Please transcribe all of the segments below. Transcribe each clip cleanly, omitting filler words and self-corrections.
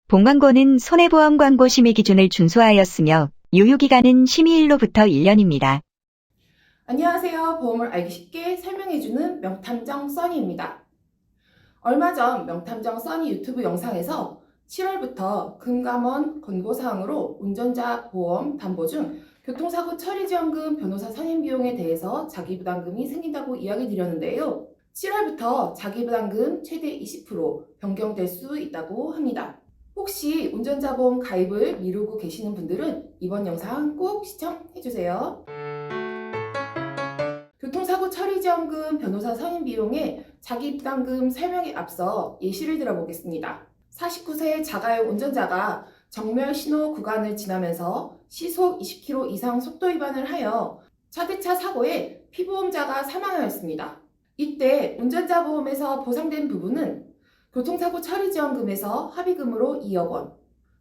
봉광고는 손해보험 광고 심의 기준을 준수하였으며 유효기간은 심의일로부터 1년입니다. 안녕하세요. 보험을 알기 쉽게 설명해주는 명탐정 써니입니다. 얼마 전 명탐정 써니 유튜브 영상에서 7월부터 금감원 권고사항으로 운전자 보험 담보 중 교통사고 처리지원금 변호사 선임비용에 대해서 자기부담금이 생긴다고 이야기 드렸는데요. 7월부터 자기부담금 최대 20% 변경될 수 있다고 합니다. 혹시 운전자 보험 가입을 미루고 계시는 분들은 이번 영상 꼭 시청해주세요. 교통사고 처리지원금 변호사 선임 비용의 자기부담금 설명에 앞서 예시를 들어보겠습니다. 49세 자가용 운전자가 정면 신호 구간을 지나면서 시속 20km 이상 속도 위반을 하여 차대차 사고에 피보험자가 사망하였습니다. 이때 운전자 보험에서 보상된 부분은 교통사고 처리지원금에서 합의금으로 2억 원,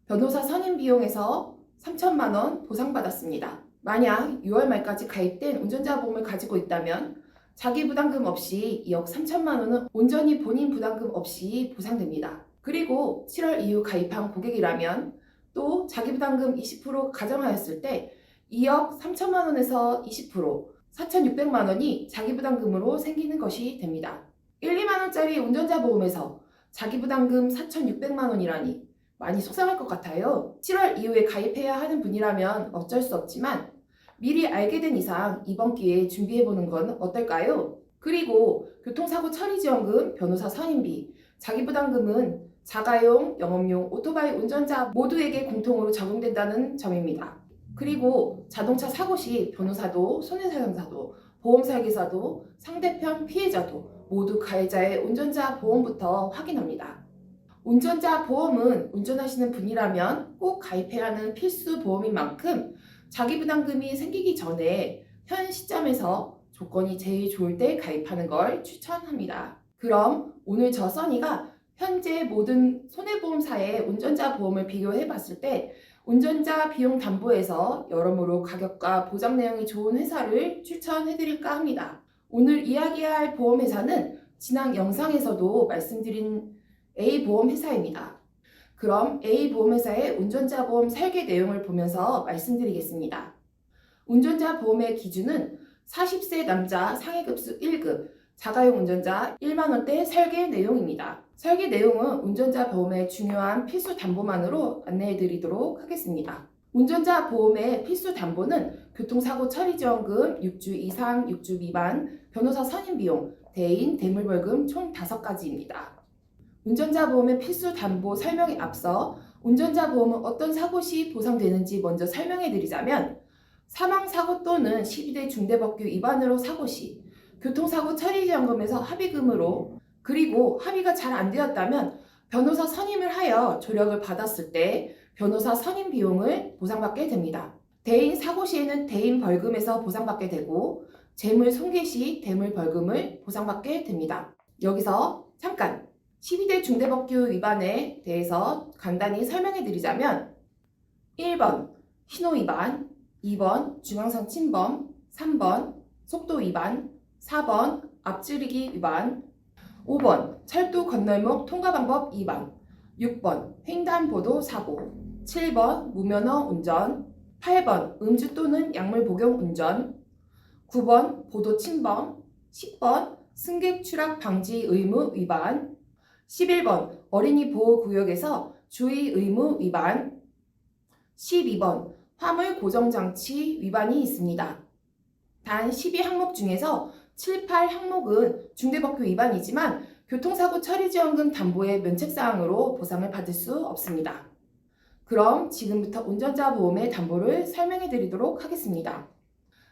변호사 선임 비용에서 3천만 원 보상받았습니다. 만약 6월 말까지 가입된 운전자 보험을 가지고 있다면 자기 부담금 없이 2억 3천만 원은 온전히 본인 부담금 없이 보상됩니다. 그리고 7월 이후 가입한 고객이라면 또 자기 부담금 20% 가정하였을 때 2억 3천만 원에서 20% 4,600만 원이 자기 부담금으로 생기는 것이 됩니다. 1, 2만 원짜리 운전자 보험에서 자기 부담금 4,600만 원이라니 많이 속상할 것 같아요. 7월 이후에 가입해야 하는 분이라면 어쩔 수 없지만 미리 알게 된 이상 이번 기회에 준비해보는 건 어떨까요? 그리고 교통사고 처리지원금, 변호사 선임비, 자기부담금은 자가용, 영업용, 오토바이 운전자 모두에게 공통으로 적용된다는 점입니다. 그리고 자동차 사고 시 변호사도, 손해배상사도, 보험설계사도, 상대편 피해자도 모두 가해자의 운전자 보험부터 확인합니다. 운전자 보험은 운전하시는 분이라면 꼭 가입해야 하는 필수 보험인 만큼 자기부담금이 생기기 전에 현 시점에서 조건이 제일 좋을 때 가입하는 걸 추천합니다. 그럼 오늘 저 써니가 현재 모든 손해보험사의 운전자 보험을 비교해 봤을 때 운전자 비용 담보에서 여러모로 가격과 보장 내용이 좋은 회사를 추천해 드릴까 합니다. 오늘 이야기할 보험회사는 지난 영상에서도 말씀드린 A보험회사입니다. 그럼 A보험회사의 운전자 보험 설계 내용을 보면서 말씀드리겠습니다. 운전자 보험의 기준은 40세 남자 상해급수 1급 자가용 운전자 1만원대 설계 내용입니다. 설계 내용은 운전자 보험의 중요한 필수 담보만으로 안내해 드리도록 하겠습니다. 운전자 보험의 필수 담보는 교통사고 처리지원금 6주 이상 6주 미만, 변호사 선임비용, 대인, 대물벌금 총 5가지입니다. 운전자 보험의 필수 담보 설명에 앞서 운전자 보험은 어떤 사고 시 보상되는지 먼저 설명해 드리자면 사망사고 또는 12대 중대법규 위반으로 사고 시 교통사고 처리지원금에서 합의금으로 그리고 합의가 잘 안 되었다면 변호사 선임을 하여 조력을 받았을 때 변호사 선임 비용을 보상받게 됩니다. 대인 사고 시에는 대인 벌금에서 보상받게 되고 재물 손괴 시 대물 벌금을 보상받게 됩니다. 여기서 잠깐 12대 중대법규 위반에 대해서 간단히 설명해 드리자면 1번 신호 위반, 2번 중앙선 침범, 3번 속도 위반, 4번 앞지르기 위반, 5번 철도 건널목 통과 방법 위반, 6번 횡단보도 사고, 7번 무면허 운전, 8번 음주 또는 약물 복용 운전, 9번 보도 침범, 10번 승객 추락 방지 의무 위반, 11번 어린이 보호구역에서 주의 의무 위반, 12번 화물 고정장치 위반이 있습니다. 단 12항목 중에서 7, 8항목은 중대법규 위반이지만 교통사고 처리지원금 담보의 면책사항으로 보상을 받을 수 없습니다. 그럼 지금부터 운전자 보험의 담보를 설명해 드리도록 하겠습니다.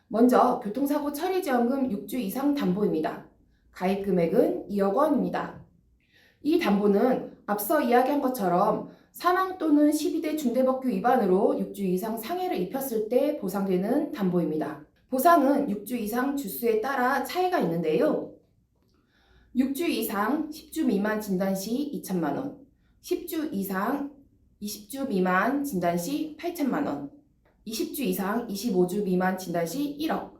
먼저 교통사고 처리지원금 6주 이상 담보입니다. 가입 금액은 2억 원입니다. 이 담보는 앞서 이야기한 것처럼 사망 또는 12대 중대법규 위반으로 6주 이상 상해를 입혔을 때 보상되는 담보입니다. 보상은 6주 이상 주수에 따라 차이가 있는데요. 6주 이상 10주 미만 진단 시 2천만 원, 10주 이상 20주 미만 진단 시 8천만 원, 20주 이상 25주 미만 진단 시 1억,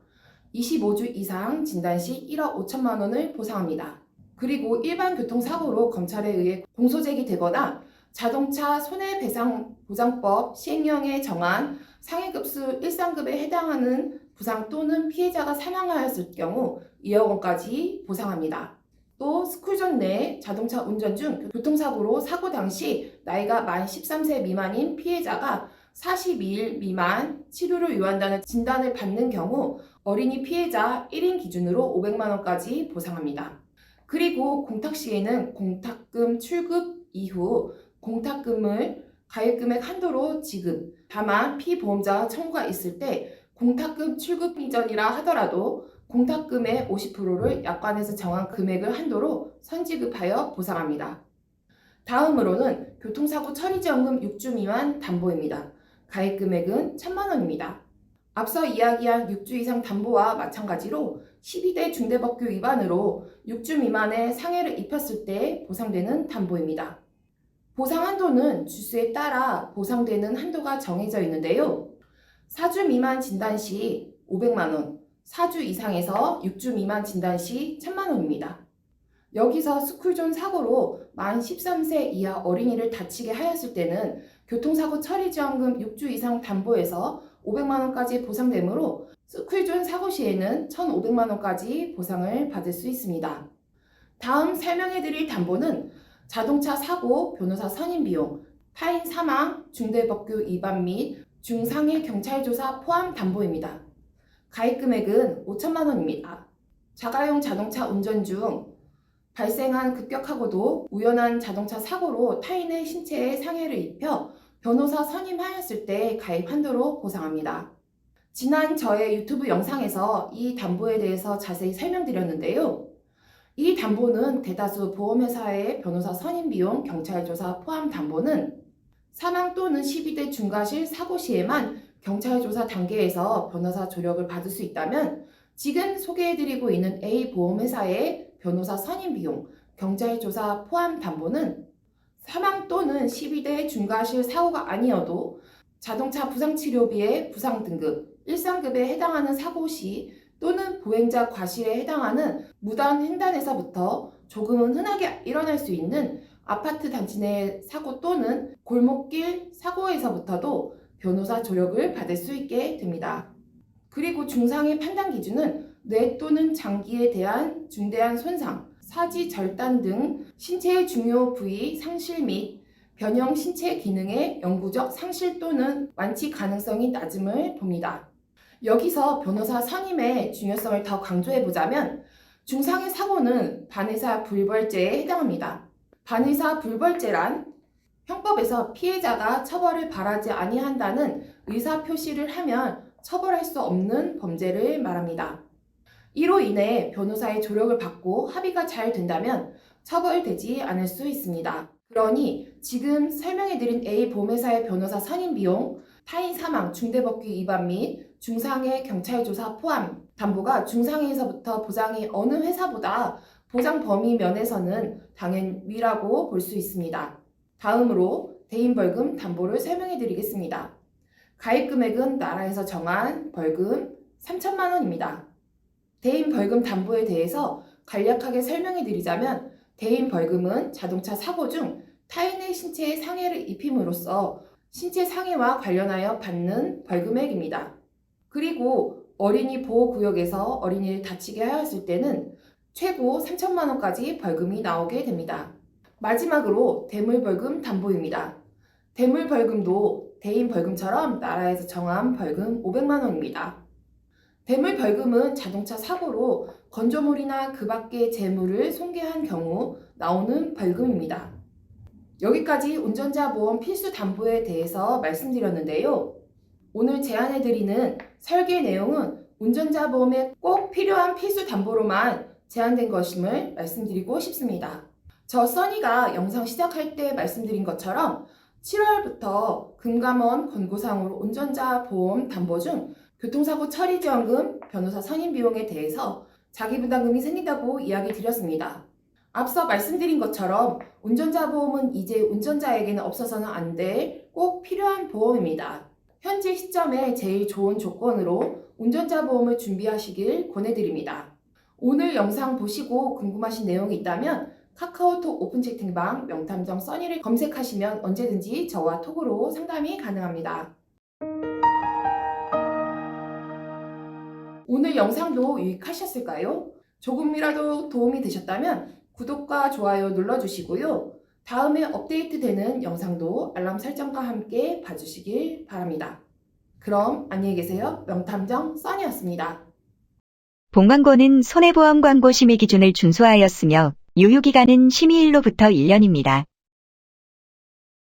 25주 이상 진단 시 1억 5천만 원을 보상합니다. 그리고 일반 교통사고로 검찰에 의해 공소 제기되거나 자동차 손해배상보장법 시행령에 정한 상해급수 1상급에 해당하는 부상 또는 피해자가 사망하였을 경우 2억 원까지 보상합니다. 또 스쿨존 내 자동차 운전 중 교통사고로 사고 당시 나이가 만 13세 미만인 피해자가 42일 미만 치료를 요한다는 진단을 받는 경우 어린이 피해자 1인 기준으로 500만 원까지 보상합니다. 그리고 공탁 시에는 공탁금 출급 이후 공탁금을 가입금액 한도로 지급, 다만 피보험자 청구가 있을 때 공탁금 출급 이전이라 하더라도 공탁금의 50%를 약관에서 정한 금액을 한도로 선지급하여 보상합니다. 다음으로는 교통사고 처리지원금 6주 미만 담보입니다. 가입금액은 1,000만 원입니다. 앞서 이야기한 6주 이상 담보와 마찬가지로 12대 중대법규 위반으로 6주 미만의 상해를 입혔을 때 보상되는 담보입니다. 보상 한도는 주수에 따라 보상되는 한도가 정해져 있는데요. 4주 미만 진단 시 500만 원, 4주 이상에서 6주 미만 진단 시 1,000만 원입니다. 여기서 스쿨존 사고로 만 13세 이하 어린이를 다치게 하였을 때는 교통사고 처리지원금 6주 이상 담보에서 500만 원까지 보상되므로 스쿨존 사고 시에는 1,500만 원까지 보상을 받을 수 있습니다. 다음 설명해드릴 담보는 자동차 사고, 변호사 선임 비용, 타인 사망, 중대법규 위반 및 중상해 경찰조사 포함 담보입니다. 가입금액은 5,000만 원입니다. 자가용 자동차 운전 중 발생한 급격하고도 우연한 자동차 사고로 타인의 신체에 상해를 입혀 변호사 선임하였을 때 가입 한도로 보상합니다. 지난 저의 유튜브 영상에서 이 담보에 대해서 자세히 설명드렸는데요. 이 담보는 대다수 보험회사의 변호사 선임 비용, 경찰조사 포함 담보는 사망 또는 12대 중과실 사고 시에만 경찰조사 단계에서 변호사 조력을 받을 수 있다면 지금 소개해드리고 있는 A 보험회사의 변호사 선임 비용, 경찰조사 포함 담보는 사망 또는 12대 중과실 사고가 아니어도 자동차 부상치료비의 부상 등급 1상급에 해당하는 사고 시 또는 보행자 과실에 해당하는 무단 횡단에서부터 조금은 흔하게 일어날 수 있는 아파트 단지 내 사고 또는 골목길 사고에서부터도 변호사 조력을 받을 수 있게 됩니다. 그리고 중상해 판단 기준은 뇌 또는 장기에 대한 중대한 손상, 사지 절단 등 신체의 중요 부위 상실 및 변형 신체 기능의 영구적 상실 또는 완치 가능성이 낮음을 봅니다. 여기서 변호사 선임의 중요성을 더 강조해보자면 중상해 사고는 반의사 불벌죄에 해당합니다. 반의사 불벌죄란 형법에서 피해자가 처벌을 바라지 아니한다는 의사표시를 하면 처벌할 수 없는 범죄를 말합니다. 이로 인해 변호사의 조력을 받고 합의가 잘 된다면 처벌되지 않을 수 있습니다. 그러니 지금 설명해드린 A 보험회사의 변호사 선임 비용, 타인 사망, 중대법규 위반 및 중상해 경찰조사 포함 담보가 중상해에서부터 보장이 어느 회사보다 보장 범위 면에서는 당연 위라고 볼 수 있습니다. 다음으로 대인벌금 담보를 설명해드리겠습니다. 가입금액은 나라에서 정한 벌금 3,000만 원입니다. 대인벌금 담보에 대해서 간략하게 설명해드리자면 대인벌금은 자동차 사고 중 타인의 신체에 상해를 입힘으로써 신체 상해와 관련하여 받는 벌금액입니다. 그리고 어린이 보호구역에서 어린이를 다치게 하였을 때는 최고 3,000만 원까지 벌금이 나오게 됩니다. 마지막으로 대물벌금 담보입니다. 대물벌금도 대인벌금처럼 나라에서 정한 벌금 500만 원입니다. 대물벌금은 자동차 사고로 건조물이나 그 밖의 재물을 손괴한 경우 나오는 벌금입니다. 여기까지 운전자 보험 필수 담보에 대해서 말씀드렸는데요. 오늘 제안해드리는 설계 내용은 운전자 보험에 꼭 필요한 필수 담보로만 제한된 것임을 말씀드리고 싶습니다. 저 써니가 영상 시작할 때 말씀드린 것처럼 7월부터 금감원 권고사항으로 운전자 보험 담보 중 교통사고 처리지원금, 변호사 선임 비용에 대해서 자기부담금이 생긴다고 이야기 드렸습니다. 앞서 말씀드린 것처럼 운전자 보험은 이제 운전자에게는 없어서는 안 될 꼭 필요한 보험입니다. 현재 시점에 제일 좋은 조건으로 운전자 보험을 준비하시길 권해드립니다. 오늘 영상 보시고 궁금하신 내용이 있다면 카카오톡 오픈 채팅방 명탐정 써니를 검색하시면 언제든지 저와 톡으로 상담이 가능합니다. 오늘 영상도 유익하셨을까요? 조금이라도 도움이 되셨다면 구독과 좋아요 눌러주시고요. 다음에 업데이트되는 영상도 알람 설정과 함께 봐주시길 바랍니다. 그럼 안녕히 계세요. 명탐정 써니였습니다. 본 광고는 손해보험 광고 심의 기준을 준수하였으며 유효기간은 심의일로부터 1년입니다.